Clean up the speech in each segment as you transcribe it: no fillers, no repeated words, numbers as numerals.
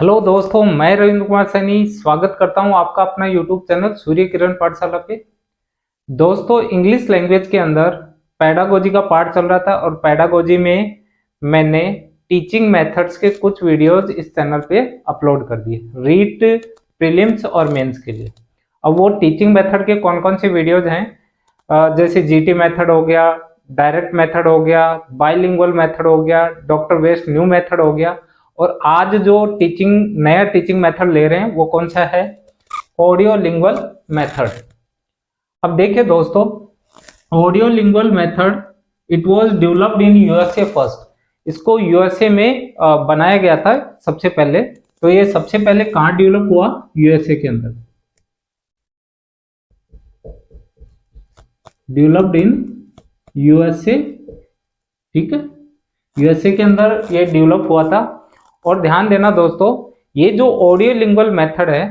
Hello दोस्तों, मैं रविंद्र कुमार सैनी स्वागत करता हूं आपका अपना यूट्यूब चैनल सूर्य किरण पाठशाला पे। दोस्तों, इंग्लिश लैंग्वेज के अंदर पैडागोजी का पार्ट चल रहा था और पैडागोजी में मैंने टीचिंग मेथड्स के कुछ वीडियोस इस चैनल पे अपलोड कर दिए रीट प्रीलिम्स और मेंस के लिए। अब वो टीचिंग मेथड के कौन कौन से वीडियोज हैं, जैसे जीटी मेथड हो गया, डायरेक्ट मेथड हो गया, बाइलिंगुअल मेथड हो गया, डॉक्टर वेस्ट न्यू मेथड हो गया, और आज जो नया टीचिंग मेथड ले रहे हैं वो कौन सा है, ऑडियो लिंगुअल मेथड। अब देखिए दोस्तों, audio lingual method it was developed in USA first. इसको यूएसए में बनाया गया था सबसे पहले। तो ये सबसे पहले कहाँ डेवलप हुआ? यूएसए के अंदर, डेवलप्ड इन यूएसए। ठीक है, यूएसए के अंदर ये डेवलप हुआ था। और ध्यान देना दोस्तों, ये जो ऑडियो लिंगुअल मेथड है,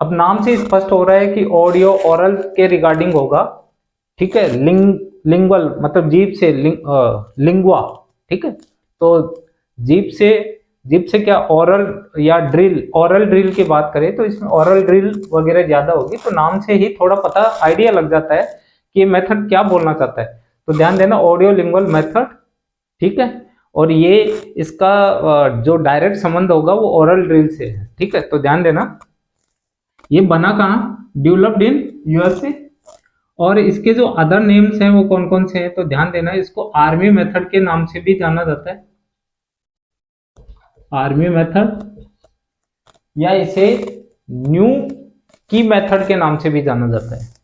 अब नाम से स्पष्ट हो रहा है कि ऑडियो ओरल के रिगार्डिंग होगा। ठीक है, लिंगुअल मतलब जीभ से, लिंगुआ। ठीक है, तो जीभ से क्या ओरल या ओरल ड्रिल की बात करें तो इसमें ओरल ड्रिल वगैरह ज्यादा होगी। तो नाम से ही थोड़ा पता आइडिया लग जाता है कि ये मेथड क्या बोलना चाहता है। तो ध्यान देना, ऑडियो लिंगुअल मेथड। ठीक है, और ये इसका जो डायरेक्ट संबंध होगा वो ओरल ड्रिल से है। ठीक है, तो ध्यान देना, ये बना कहाँ? Developed in USA. और इसके जो अदर नेम्स हैं वो कौन कौन से हैं, तो ध्यान देना, इसको आर्मी मेथड के नाम से भी जाना जाता है, आर्मी मेथड, या इसे न्यू की मेथड के नाम से भी जाना जाता है।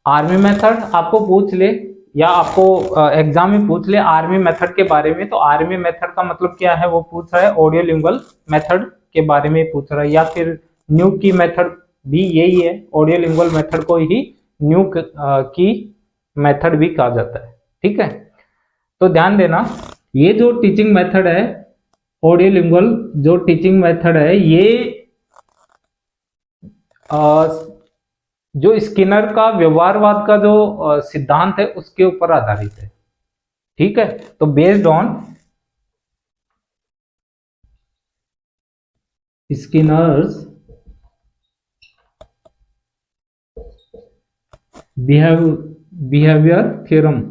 आर्मी मेथड आपको पूछ ले या आपको एग्जाम में पूछ ले आर्मी मेथड के बारे में, तो आर्मी मेथड का मतलब क्या है वो पूछ रहा है, ऑडियो लिंगुअल मेथड के बारे में पूछ रहा है। या फिर न्यू की मेथड भी यही है, ऑडियो लिंगुअल मेथड को ही न्यू की मेथड भी कहा जाता है। ठीक है, तो ध्यान देना, ये जो टीचिंग मेथड है, ऑडियो लिंगुअल जो टीचिंग मेथड है, ये जो स्किनर का व्यवहारवाद का जो सिद्धांत है उसके ऊपर आधारित है। ठीक है, तो based on Skinner's behaviour theorem,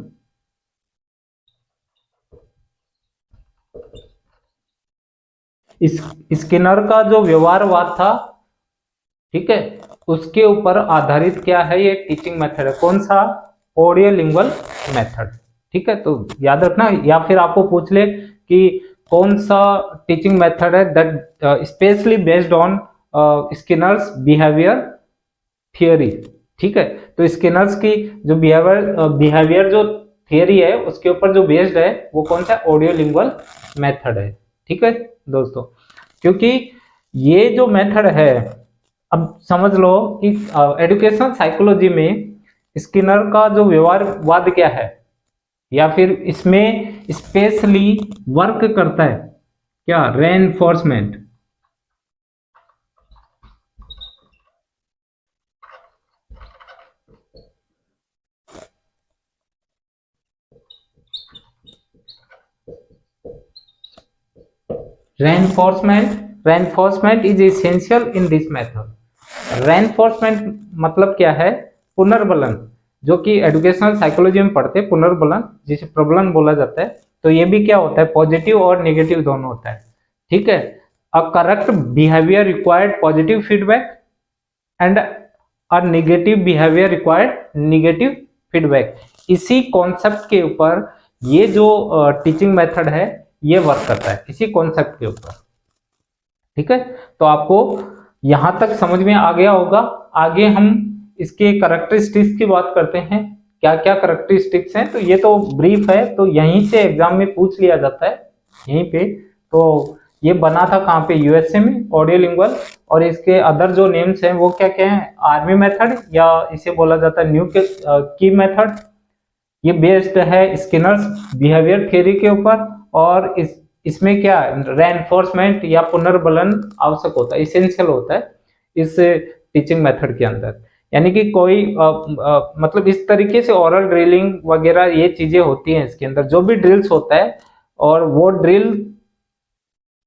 Skinner का जो व्यवहारवाद था, ठीक है, उसके ऊपर आधारित क्या है ये टीचिंग मेथड है। कौन सा? Audio lingual method. ठीक है, तो याद रखना। या फिर आपको पूछ ले कि कौन सा टीचिंग मेथड है that specially based on Skinner's behaviour theory. ठीक है, तो स्किनर्स की जो बिहेवियर जो थियरी है उसके ऊपर जो बेस्ड है वो कौन सा? ऑडियो लिंगुअल मेथड है। ठीक है दोस्तों, क्योंकि ये जो मेथड है, अब समझ लो कि एजुकेशनल साइकोलॉजी में स्किनर का जो व्यवहारवाद क्या है, या फिर इसमें स्पेशली वर्क करता है क्या? Reinforcement. Reinforcement is essential in this method. Reinforcement मतलब क्या है? पुनर्बलन, जो कि एजुकेशनल साइकोलॉजी में पढ़ते हैं, पुनर्बलन जिसे प्रबलन बोला जाता है। तो ये भी क्या होता है? पॉजिटिव और नेगेटिव दोनों होता है। ठीक है, a correct behaviour required positive feedback and a negative behaviour required negative feedback. इसी कॉन्सेप्ट के ऊपर ये जो टीचिंग मेथड है ये वर्क करता है, इसी कॉन्सेप्ट के ऊपर। ठीक है, तो आपको यहां तक समझ में आ गया होगा। आगे हम इसके करेक्टरिस्टिक्स की बात करते हैं, क्या क्या करेक्टरिस्टिक्स हैं। तो ये तो ब्रीफ है, तो यहीं से एग्जाम में पूछ लिया जाता है, यहीं पे। तो ये बना था कहाँ पे? यूएसए में, ऑडियो लिंगुअल। और इसके अदर जो नेम्स हैं वो क्या क्या है? आर्मी मेथड, या इसे बोला जाता है न्यू की मेथड। ये बेस्ड है स्किनर्स बिहेवियर थ्योरी के ऊपर, और इसमें क्या रेनफोर्समेंट या पुनर्बलन आवश्यक होता है, इसेंशियल होता है इस टीचिंग मेथड के अंदर। यानी कि कोई मतलब इस तरीके से ओरल ड्रिलिंग वगैरह ये चीजें होती हैं इसके अंदर, जो भी ड्रिल्स होता है, और वो ड्रिल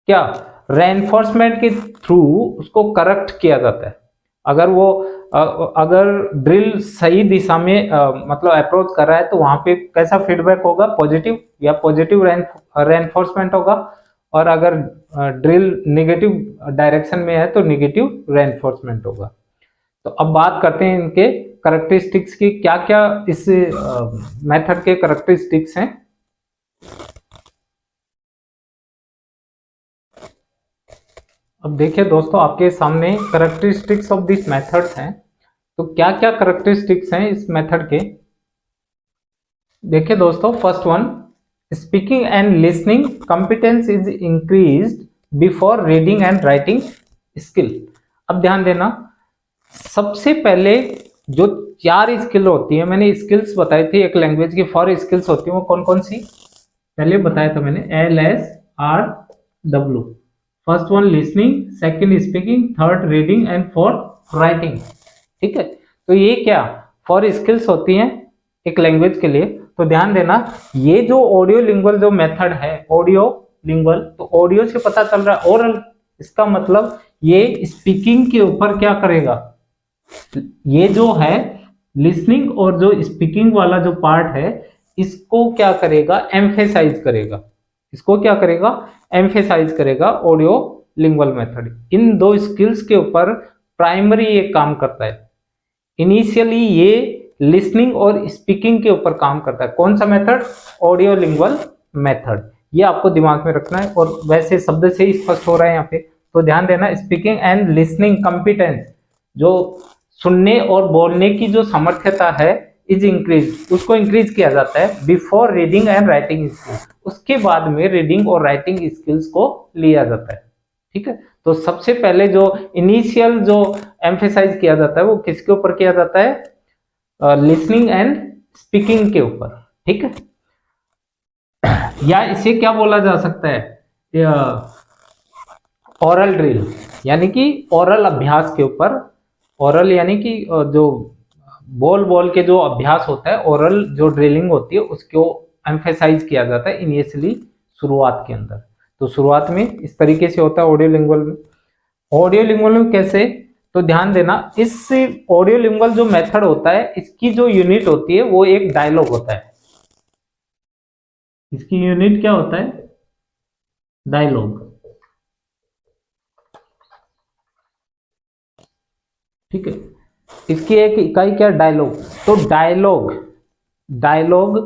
क्या रेनफोर्समेंट के थ्रू उसको करेक्ट किया जाता है। अगर वो अगर ड्रिल सही दिशा में मतलब अप्रोच कर रहा है तो वहां पे कैसा फीडबैक होगा, पॉजिटिव या पॉजिटिव रेनफोर्समेंट होगा, और अगर ड्रिल नेगेटिव डायरेक्शन में है तो नेगेटिव रेनफोर्समेंट होगा। तो अब बात करते हैं इनके करेक्टरिस्टिक्स की, क्या क्या इस मेथड के करेक्टरिस्टिक्स हैं। अब देखिए दोस्तों, आपके सामने करेक्टरिस्टिक्स ऑफ दिस मेथड्स हैं। तो क्या क्या करेक्टरिस्टिक्स हैं इस मेथड के, देखिए दोस्तों। First one, speaking and listening competence is increased before reading and writing skill. अब ध्यान देना, सबसे पहले जो 4 स्किल होती है, मैंने स्किल्स बताई थी एक लैंग्वेज की, 4 स्किल्स होती है, वो कौन कौन सी पहले बताया था मैंने, LSRW। First one listening, second speaking, third reading and fourth writing. ठीक है, तो ये क्या 4 स्किल्स होती हैं एक लैंग्वेज के लिए। तो ध्यान देना, ये जो ऑडियो लिंगुअल जो मेथड है, ऑडियो लिंगुअल, तो ऑडियो से पता चल रहा है ओरल, इसका मतलब ये स्पीकिंग के ऊपर क्या करेगा, ये जो है लिसनिंग और जो स्पीकिंग वाला जो पार्ट है, इसको क्या करेगा, एम्फेसाइज करेगा। इसको क्या करेगा, एम्फेसाइज करेगा ऑडियो लिंगुअल मेथड। इन 2 स्किल्स के ऊपर प्राइमरी ये काम करता है। इनिशियली ये लिसनिंग और स्पीकिंग के ऊपर काम करता है। कौन सा मेथड, ऑडियो लिंगुअल मेथड। ये आपको दिमाग में रखना है, और वैसे शब्द से ही स्पष्ट हो रहा है यहाँ पे। तो ध्यान देना, स्पीकिंग एंड लिसनिंग कॉम्पिटेंस, जो सुनने और बोलने की जो सामर्थ्यता है, इज इंक्रीज, उसको इंक्रीज किया जाता है before reading and writing skills, उसके बाद में रीडिंग और राइटिंग स्किल्स को लिया जाता है। ठीक है, तो सबसे पहले जो इनिशियल जो एम्फेसाइज किया जाता है वो किसके ऊपर किया जाता है, लिसनिंग एंड स्पीकिंग के ऊपर। ठीक है, या इसे क्या बोला जा सकता है, ओरल ड्रिल, यानी कि ओरल अभ्यास के ऊपर। ओरल यानी कि जो बोल बोल के जो अभ्यास होता है, ओरल जो ड्रिलिंग होती है, उसको एम्फेसाइज किया जाता है इनिशियली, शुरुआत के अंदर। तो शुरुआत में इस तरीके से होता है ऑडियो लिंगुअल में। ऑडियो लिंगुअल में कैसे, तो ध्यान देना, इस ऑडियो लिंगुअल जो मेथड होता है, इसकी जो यूनिट होती है वो एक डायलॉग होता है। इसकी यूनिट क्या होता है, डायलॉग। ठीक है, इसकी एक इकाई क्या, डायलॉग। तो डायलॉग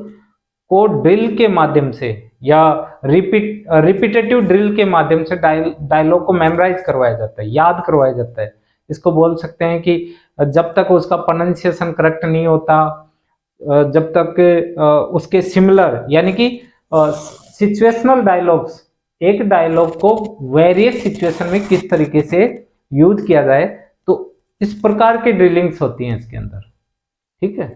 को ड्रिल के माध्यम से या रिपीटेटिव ड्रिल के माध्यम से डायलॉग को मेमोराइज करवाया जाता है, याद करवाया जाता है। इसको बोल सकते हैं कि जब तक उसका प्रोनाउंसिएशन करेक्ट नहीं होता, जब तक उसके सिमिलर, यानी कि सिचुएशनल डायलॉग्स, एक डायलॉग को वेरियस सिचुएशन में किस तरीके से यूज किया जाए, तो इस प्रकार की ड्रिलिंग्स होती हैं इसके अंदर। ठीक है,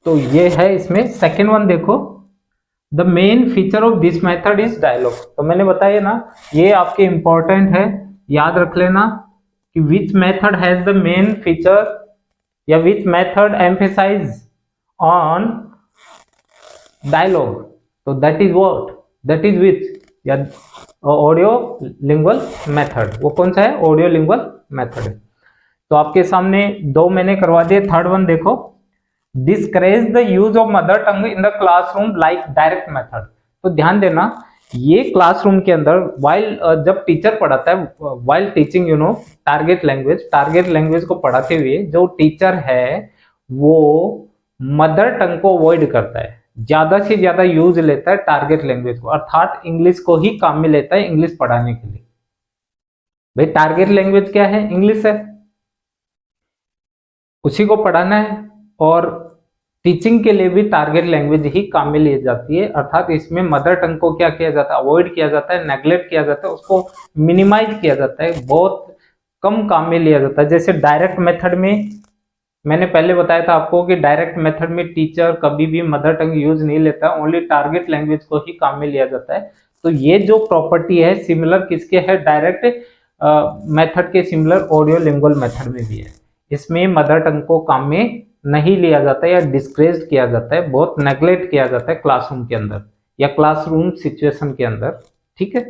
तो ये है इसमें। सेकेंड वन देखो, the main feature of this method is dialogue. तो मैंने बताया ना, ये आपके इंपॉर्टेंट है, याद रख लेना कि which method has the main feature या which method emphasize on dialogue, तो that is what, that is which, या ऑडियो लिंगुअल मेथड। वो कौन सा है, ऑडियो लिंगुअल मेथड है। तो आपके सामने 2 मैंने करवा दिए। थर्ड वन देखो, discourage the use of mother tongue in the classroom like direct method. तो ध्यान देना, ये क्लासरूम के अंदर वाइल जब टीचर पढ़ाता है, वाइल टीचिंग टारगेट लैंग्वेज को पढ़ाते हुए जो टीचर है वो मदर टंग को अवॉइड करता है, ज्यादा से ज्यादा यूज लेता है टारगेट लैंग्वेज को, अर्थात इंग्लिश को ही काम में लेता है इंग्लिश पढ़ाने के लिए। भाई टारगेट लैंग्वेज क्या है, इंग्लिश है, उसी को पढ़ाना है, और टीचिंग के लिए भी टारगेट लैंग्वेज ही काम में ली जाती है, अर्थात इसमें मदर टंग को क्या किया जाता है, अवॉइड किया जाता है, नेग्लेक्ट किया जाता है, उसको मिनिमाइज किया जाता है, बहुत कम काम में लिया जाता है। जैसे डायरेक्ट मेथड में मैंने पहले बताया था आपको कि डायरेक्ट मेथड में टीचर कभी भी मदर टंग यूज नहीं लेता, ओनली टारगेट लैंग्वेज को ही काम में लिया जाता है। तो ये जो प्रॉपर्टी है सिमिलर किसके है, डायरेक्ट मेथड के सिमिलर ऑडियो लिंगुअल मेथड में भी है। इसमें मदर टंग को काम में नहीं लिया जाता है या डिस्करेज किया जाता है, बहुत नेग्लेक्ट किया जाता है क्लासरूम के अंदर या क्लासरूम सिचुएशन के अंदर। ठीक है,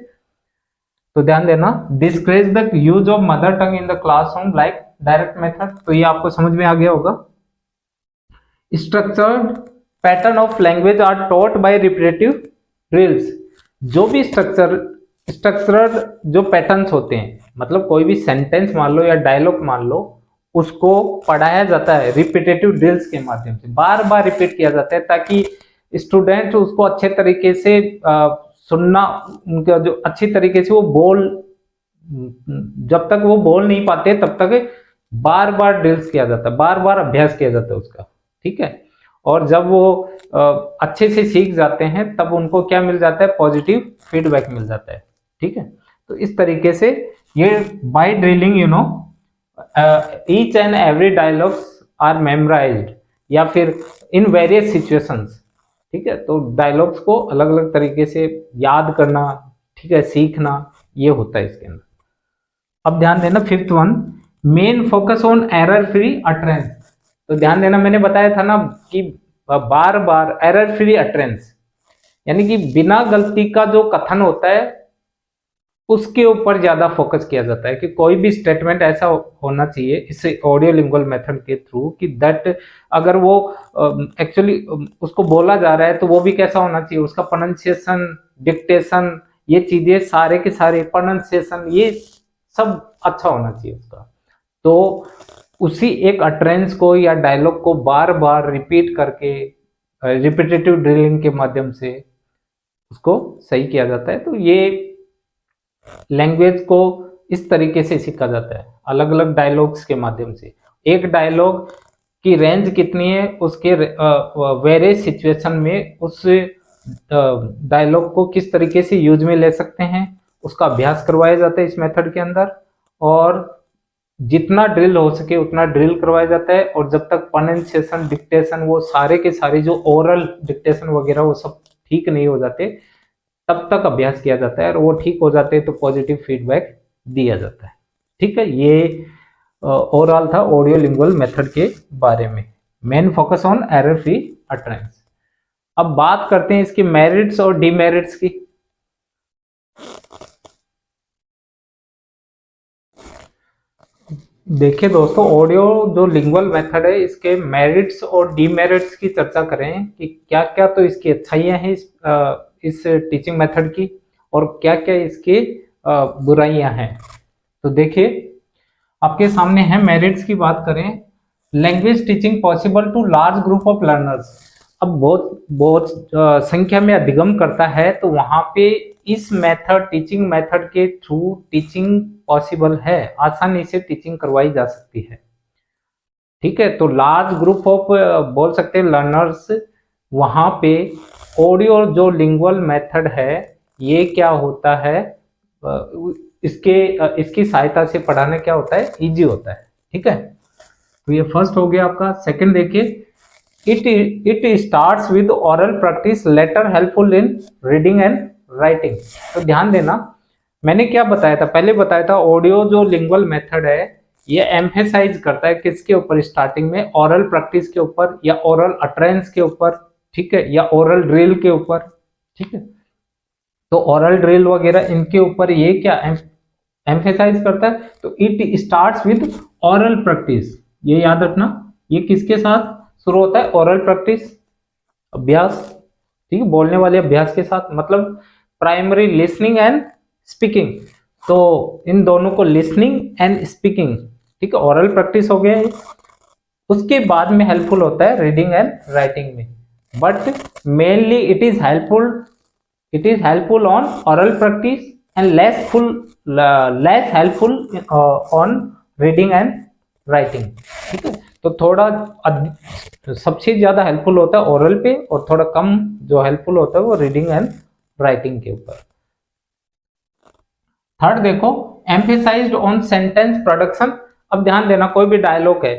तो ध्यान देना, discourage the use of mother tongue in the classroom like direct method. तो ये आपको समझ में आ गया होगा। Structured pattern of language are taught by repetitive drills. जो भी स्ट्रक्चरड जो पैटर्न्स होते हैं, मतलब कोई भी सेंटेंस मान लो या डायलॉग मान लो, उसको पढ़ाया जाता है रिपीटेटिव ड्रिल्स के माध्यम से, बार बार रिपीट किया जाता है ताकि स्टूडेंट उसको अच्छे तरीके से सुनना, उनका जो अच्छी तरीके से वो जब तक वो बोल नहीं पाते तब तक बार बार ड्रिल्स किया जाता है, बार बार अभ्यास किया जाता है उसका। ठीक है, और जब वो अच्छे से सीख जाते हैं तब उनको क्या मिल जाता है, पॉजिटिव फीडबैक मिल जाता है। ठीक है, तो इस तरीके से ये by drilling each and every dialogues are memorized या फिर इन वेरियस सिचुएशंस। ठीक है, तो डायलॉग्स को अलग अलग तरीके से याद करना, ठीक है, सीखना, ये होता है इसके अंदर। अब ध्यान देना, fifth one, main focus on error free utterance. तो ध्यान देना, मैंने बताया था ना कि बार बार एरर फ्री अटरेंस, यानी कि बिना गलती का जो कथन होता है उसके ऊपर ज्यादा फोकस किया जाता है कि कोई भी स्टेटमेंट ऐसा होना चाहिए इस ऑडियो लिंगुअल मेथड के थ्रू कि दैट अगर वो एक्चुअली उसको बोला जा रहा है तो वो भी कैसा होना चाहिए, उसका प्रोनाउंसिएशन, डिक्टेशन, ये चीजें सारे के सारे, प्रोनाउंसिएशन, ये सब अच्छा होना चाहिए उसका। तो उसी एक अटरेंस को या डायलॉग को बार बार रिपीट करके रिपीटेटिव ड्रिलिंग के माध्यम से उसको सही किया जाता है। तो ये लैंग्वेज को इस तरीके से सीखा जाता है, अलग अलग डायलॉग्स के माध्यम से। एक डायलॉग की रेंज कितनी है, उसके वेरियस सिचुएशन में उस डायलॉग को किस तरीके से यूज में ले सकते हैं, उसका अभ्यास करवाया जाता है इस मेथड के अंदर। और जितना ड्रिल हो सके उतना ड्रिल करवाया जाता है, और जब तक प्रोनाउंसिएशन, डिक्टेशन, वो सारे के सारे जो ओरल डिक्टेशन वगैरह वो सब ठीक नहीं हो जाते तब तक अभ्यास किया जाता है, और वो ठीक हो जाते हैं तो पॉजिटिव फीडबैक दिया जाता है। ठीक है, ये ओवरऑल था ऑडियो लिंगुअल मेथड के बारे में, main focus on error free utterance. अब बात करते हैं इसके मेरिट्स और डीमेरिट्स की। देखिए दोस्तों, ऑडियो जो लिंगुअल मेथड है इसके मेरिट्स और डीमेरिट्स की चर्चा करें कि क्या क्या तो इसकी अच्छाइयां हैं इस टीचिंग मेथड की, और क्या क्या इसकी बुराइयां हैं। तो देखिए, आपके सामने है, मेरिट्स की बात करें, language teaching possible to large group of learners. अब बहुत संख्या में अधिगम करता है, तो वहां पे इस मेथड, टीचिंग मेथड के थ्रू टीचिंग पॉसिबल है, आसानी से टीचिंग करवाई जा सकती है। ठीक है, तो लार्ज ग्रुप ऑफ बोल सकते हैं लर्नर्स, वहां पे ऑडियो जो लिंगुअल मेथड है ये क्या होता है, इसकी सहायता से पढ़ाना क्या होता है, इजी होता है। ठीक है, तो ये फर्स्ट हो गया आपका। सेकंड देखिए, it starts with oral practice later helpful in reading and writing। तो ध्यान देना, मैंने क्या बताया था, पहले बताया था ऑडियो जो लिंगुअल मेथड है ये एम्फेसाइज करता है किसके ऊपर, स्टार्टिंग में ओरल प्रैक्टिस के ऊपर या ओरल अटरेंस के ऊपर, ठीक है, या ओरल ड्रिल के ऊपर। ठीक है, तो ओरल ड्रिल वगैरह इनके ऊपर ये क्या एम्फेसाइज करता है, तो it starts with oral practice, ये याद रखना, ये किसके साथ शुरू होता है, ओरल प्रैक्टिस, अभ्यास। ठीक है, बोलने वाले अभ्यास के साथ, मतलब प्राइमरी लिसनिंग एंड स्पीकिंग, तो इन दोनों को लिसनिंग एंड स्पीकिंग, ठीक है, ओरल प्रैक्टिस हो गया है। उसके बाद में हेल्पफुल होता है रीडिंग एंड राइटिंग में, but mainly it is helpful on oral practice and less helpful on reading and writing. ठीक है, तो थोड़ा सबसे ज्यादा हेल्पफुल होता है ओरल पे, और थोड़ा कम जो हेल्पफुल होता है वो रीडिंग एंड राइटिंग के ऊपर। थर्ड देखो, एम्फेसाइज्ड ऑन सेंटेंस प्रोडक्शन। अब ध्यान देना, कोई भी डायलॉग है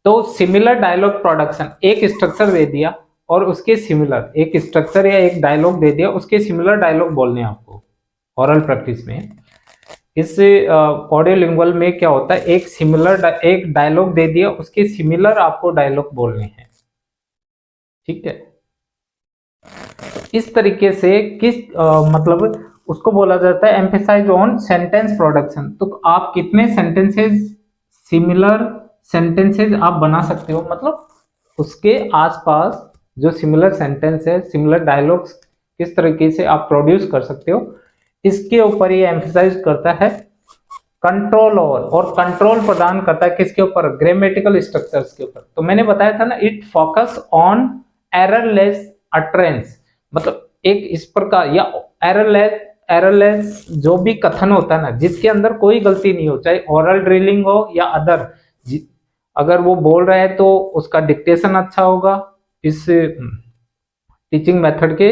तो सिमिलर डायलॉग प्रोडक्शन, एक स्ट्रक्चर दे दिया और उसके सिमिलर, एक स्ट्रक्चर या एक डायलॉग दे दिया, उसके सिमिलर डायलॉग बोलने हैं आपको ओरल प्रैक्टिस में। इस ऑडियो लिंगुअल में क्या होता है, एक डायलॉग दे दिया, उसके सिमिलर आपको डायलॉग बोलने हैं, ठीक है। इस तरीके से मतलब उसको बोला जाता है एम्फेसाइज ऑन सेंटेंस प्रोडक्शन। तो आप कितने सेंटेंसेस, सिमिलर सेंटेंसेस आप बना सकते हो, मतलब उसके आसपास जो सिमिलर सेंटेंस है, सिमिलर डायलॉग्स किस तरीके से आप प्रोड्यूस कर सकते हो, इसके ऊपर ये एम्फेसाइज करता है। कंट्रोल ओवर, और कंट्रोल प्रदान करता है किसके ऊपर, ग्रामेटिकल स्ट्रक्चर्स के ऊपर। तो मैंने बताया था ना, it focus on errorless utterance, मतलब एक इस प्रकार, या एररलेस जो भी कथन होता है ना, जिसके अंदर कोई गलती नहीं हो, चाहे ओरल ड्रिलिंग हो या अदर, अगर वो बोल रहा है तो उसका डिक्टेशन अच्छा होगा। इस टीचिंग मेथड के,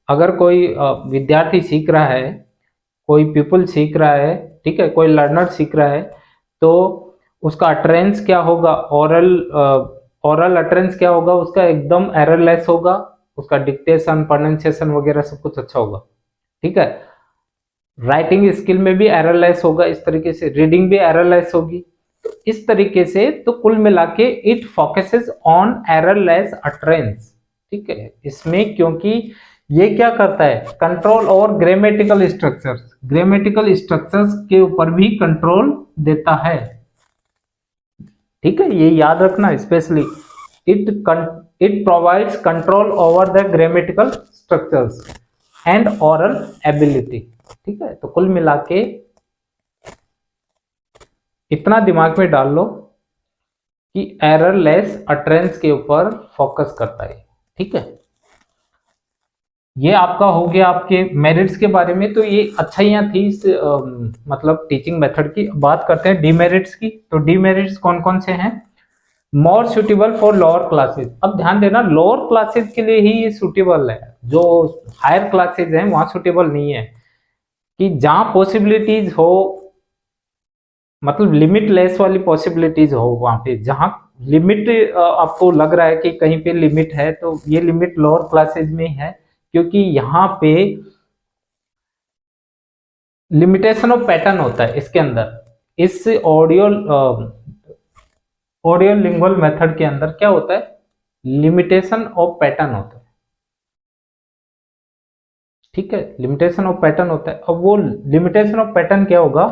अगर कोई विद्यार्थी सीख रहा है, कोई पीपल सीख रहा है, ठीक है, कोई लर्नर सीख रहा है, तो उसका अटरेंस क्या होगा, ओरल अटरेंस क्या होगा उसका, एकदम एररलेस होगा, उसका डिक्टेशन, प्रोनाउंसिएशन वगैरह सब कुछ अच्छा होगा, ठीक है। राइटिंग स्किल में भी एररलेस होगा, इस तरीके से रीडिंग भी एररलेस होगी। तो इस तरीके से तो कुल मिला के it focuses on errorless utterance, ठीक है इसमें, क्योंकि ये क्या करता है, कंट्रोल ओवर ग्रामेटिकल स्ट्रक्चर्स के ऊपर भी कंट्रोल देता है, ठीक है, ये याद रखना specially. It it provides control over the grammatical structures and oral ability, ठीक है। तो कुल मिला के इतना दिमाग में डाल लो कि एररलेस अटरेंस के ऊपर फोकस करता है, ठीक है। ये आपका हो गया आपके मेरिट्स के बारे में। तो ये अच्छाइयाँ थी इस मतलब टीचिंग मेथड की। बात करते हैं डीमेरिट्स की। तो डीमेरिट्स कौन कौन से हैं, more suitable for lower classes. अब ध्यान देना, लोअर क्लासेस के लिए ही ये सुटेबल है, जो हायर क्लासेस हैं वहां सुटेबल नहीं है। कि जहां पॉसिबिलिटीज हो, मतलब लिमिटलेस वाली पॉसिबिलिटीज हो, वहां पे जहां लिमिट आपको लग रहा है कि कहीं पे लिमिट है, तो ये लिमिट लोअर क्लासेज में है, क्योंकि यहाँ पे लिमिटेशन ऑफ पैटर्न होता है इसके अंदर। इस ऑडियो लिंगुअल मेथड के अंदर क्या होता है, लिमिटेशन ऑफ पैटर्न होता है, ठीक है, लिमिटेशन ऑफ पैटर्न होता है। अब वो लिमिटेशन ऑफ पैटर्न क्या होगा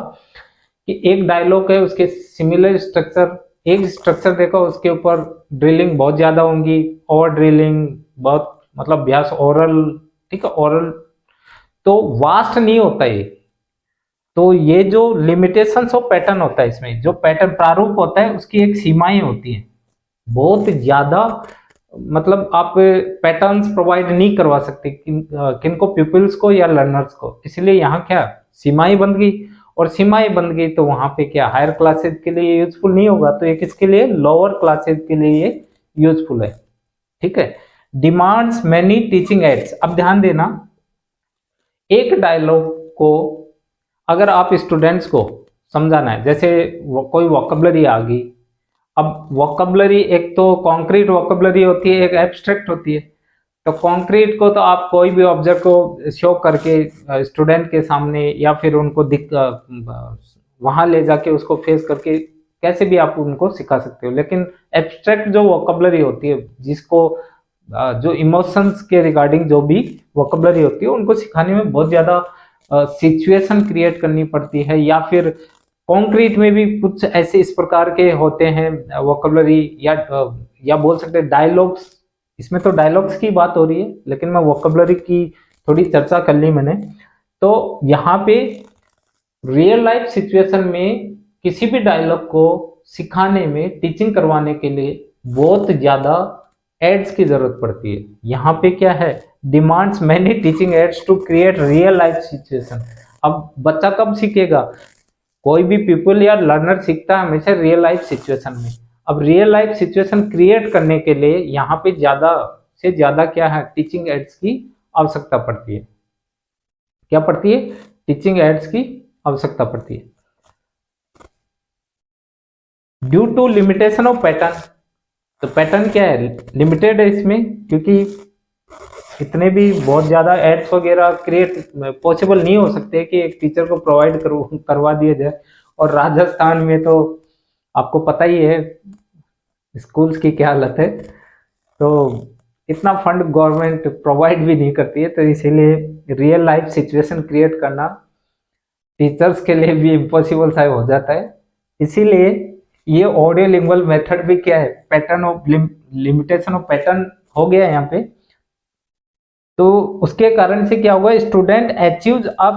कि एक डायलॉग है, उसके सिमिलर स्ट्रक्चर, एक स्ट्रक्चर देखो, उसके ऊपर ड्रिलिंग बहुत ज्यादा होंगी, ओवर ड्रिलिंग बहुत, मतलब अभ्यास ओरल, ठीक है, ओरल तो वास्ट नहीं होता ये। तो ये जो लिमिटेशन ऑफ पैटर्न होता है, इसमें जो पैटर्न प्रारूप होता है उसकी एक सीमाएं होती हैं बहुत ज्यादा, मतलब आप पैटर्न्स प्रोवाइड नहीं करवा सकते किनको, पीपल्स को या लर्नर्स को। इसलिए यहाँ क्या सीमाएं बन गई, और सीमाएं बन गई तो वहां पे क्या हायर क्लासेज के लिए यूजफुल नहीं होगा, तो ये किसके लिए, लोअर क्लासेज के लिए ये यूजफुल है, ठीक है। Demands many teaching ads. अब ध्यान देना, एक डायलॉग को अगर आप स्टूडेंट्स को समझाना है, जैसे कोई वोकैबुलरी आ गई। अब वोकैबुलरी एक तो कॉन्क्रीट वोकैबुलरी होती है, एक एब्स्ट्रैक्ट होती है। तो कॉन्क्रीट को तो आप कोई भी ऑब्जेक्ट को शो करके स्टूडेंट के सामने, या फिर उनको दिख वहां ले जाके उसको फेस करके कैसे भी आप उनको सिखा सकते हो। लेकिन एब्स्ट्रैक्ट जो वोकैबुलरी होती है, जिसको जो इमोशंस के रिगार्डिंग जो भी वोकैबुलरी होती है, उनको सिखाने में बहुत ज्यादा सिचुएशन क्रिएट करनी पड़ती है, या फिर कॉन्क्रीट में भी कुछ ऐसे इस प्रकार के होते हैं वोकैबुलरी, या बोल सकते हैं डायलॉग्स। इसमें तो डायलॉग्स की बात हो रही है, लेकिन मैं वोकैबुलरी की थोड़ी चर्चा कर ली मैंने। तो यहाँ पे रियल लाइफ सिचुएशन में किसी भी डायलॉग को सिखाने में, टीचिंग करवाने के लिए बहुत ज्यादा एड्स की जरूरत पड़ती है। यहाँ पे क्या है, demands many teaching aids to create real life situation. अब बच्चा कब सीखेगा, कोई भी पीपल या लर्नर सीखता है हमेशा रियल लाइफ सिचुएशन में। अब रियल लाइफ सिचुएशन क्रिएट करने के लिए यहाँ पे ज्यादा से ज्यादा क्या है, टीचिंग एड्स की आवश्यकता पड़ती है। क्या पड़ती है, टीचिंग एड्स की आवश्यकता पड़ती है। Due to limitation of pattern. तो पैटर्न क्या है, लिमिटेड है इसमें, क्योंकि इतने भी बहुत ज़्यादा एड्स वगैरह क्रिएट पॉसिबल नहीं हो सकते कि एक टीचर को प्रोवाइड करवा दिया जाए। और राजस्थान में तो आपको पता ही है स्कूल्स की क्या हालत है, तो इतना फंड गवर्नमेंट प्रोवाइड भी नहीं करती है, तो इसीलिए रियल लाइफ सिचुएशन क्रिएट करना टीचर्स के लिए भी इम्पॉसिबल सा हो जाता है। इसीलिए ये ऑडियो लिंगुअल मेथड भी क्या है, pattern of limitation of pattern हो गया यहाँ पे। तो उसके कारण से क्या हुआ, student achieves a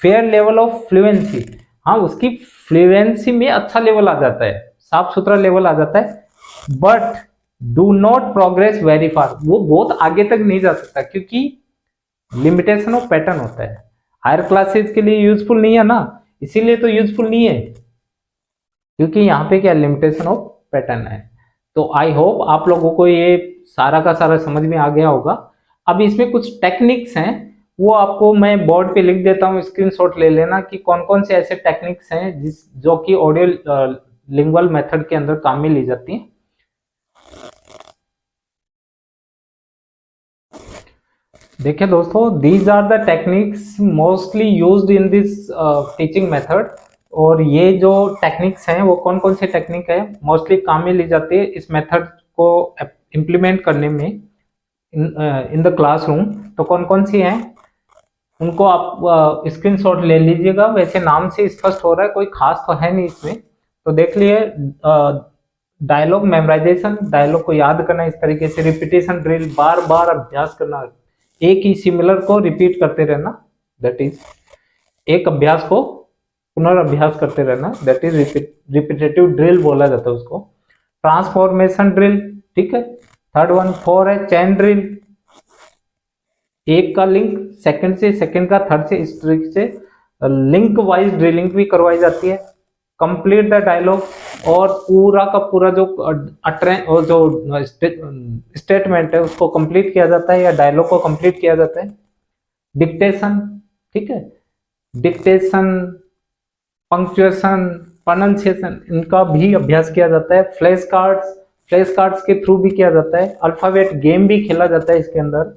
fair level of fluency. हाँ, उसकी फ्लुएंसी में अच्छा लेवल आ जाता है, साफ सुथरा लेवल आ जाता है, but do not progress very far. वो बहुत आगे तक नहीं जा सकता क्योंकि लिमिटेशन ऑफ पैटर्न होता है। हायर क्लासेस के लिए यूजफुल नहीं है ना, इसीलिए तो यूजफुल नहीं है क्योंकि यहाँ पे क्या लिमिटेशन ऑफ पैटर्न है। तो आई होप आप लोगों को ये सारा का सारा समझ में आ गया होगा। अब इसमें कुछ टेक्निक्स हैं, वो आपको मैं बोर्ड पे लिख देता हूँ, स्क्रीनशॉट ले लेना कि कौन कौन से ऐसे टेक्निक्स हैं जो कि ऑडियो लिंगुअल मेथड के अंदर काम में ली जाती हैं। देखिए दोस्तों, these are the techniques mostly used in this teaching method. और ये जो टेक्निक्स हैं वो कौन कौन से टेक्निक है मोस्टली काम में ली जाती है इस मेथड को इम्प्लीमेंट करने में इन द क्लासरूम। तो कौन कौन सी हैं उनको आप स्क्रीनशॉट ले लीजिएगा। वैसे नाम से स्पष्ट हो रहा है, कोई खास तो है नहीं इसमें, तो देख लिए। डायलॉग मेमोराइजेशन, डायलॉग को याद करना इस तरीके से, रिपीटेशन ड्रिल, बार बार अभ्यास करना, एक ही सिमिलर को रिपीट करते रहना, दैट इज एक अभ्यास को पुनर्अभ्यास करते रहना, दैट इज रिपीटेटिव ड्रिल बोला जाता है उसको। ट्रांसफॉर्मेशन ड्रिल, ठीक है। थर्ड वन 4 है चैन ड्रिल, एक का लिंक सेकंड से, सेकंड का थर्ड से, इस तरीके से लिंक वाइज ड्रिलिंग भी करवाई जाती है। कंप्लीट द डायलॉग, और पूरा का पूरा जो जो स्टेटमेंट है उसको कंप्लीट किया जाता है या डायलॉग को कंप्लीट किया जाता है। डिक्टेशन, ठीक है, डिक्टेशन, पंक्चुएशन, प्रोनाउंसिएशन, इनका भी अभ्यास किया जाता है। फ्लैश कार्ड्स, फ्लैश कार्ड्स के थ्रू भी किया जाता है। अल्फाबेट गेम भी खेला जाता है इसके अंदर।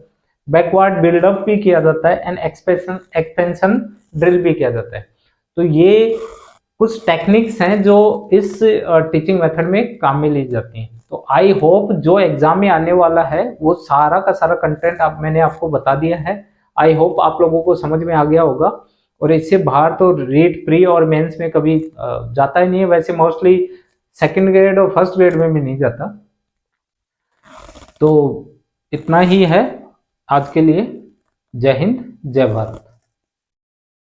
बैकवर्ड बिल्डअप भी किया जाता है एंड एक्सपेंशन ड्रिल भी किया जाता है। तो ये कुछ टेक्निक्स हैं जो इस टीचिंग मेथड में काम में ली जाती हैं। तो आई होप जो एग्जाम में आने वाला है वो सारा का सारा कंटेंट मैंने आपको बता दिया है। आई होप आप लोगों को समझ में आ गया होगा। और इससे बाहर तो रीट प्री और मेंस में कभी जाता ही नहीं है, वैसे मोस्टली सेकंड ग्रेड और फर्स्ट ग्रेड में भी नहीं जाता। तो इतना ही है आज के लिए। जय हिंद, जय भारत।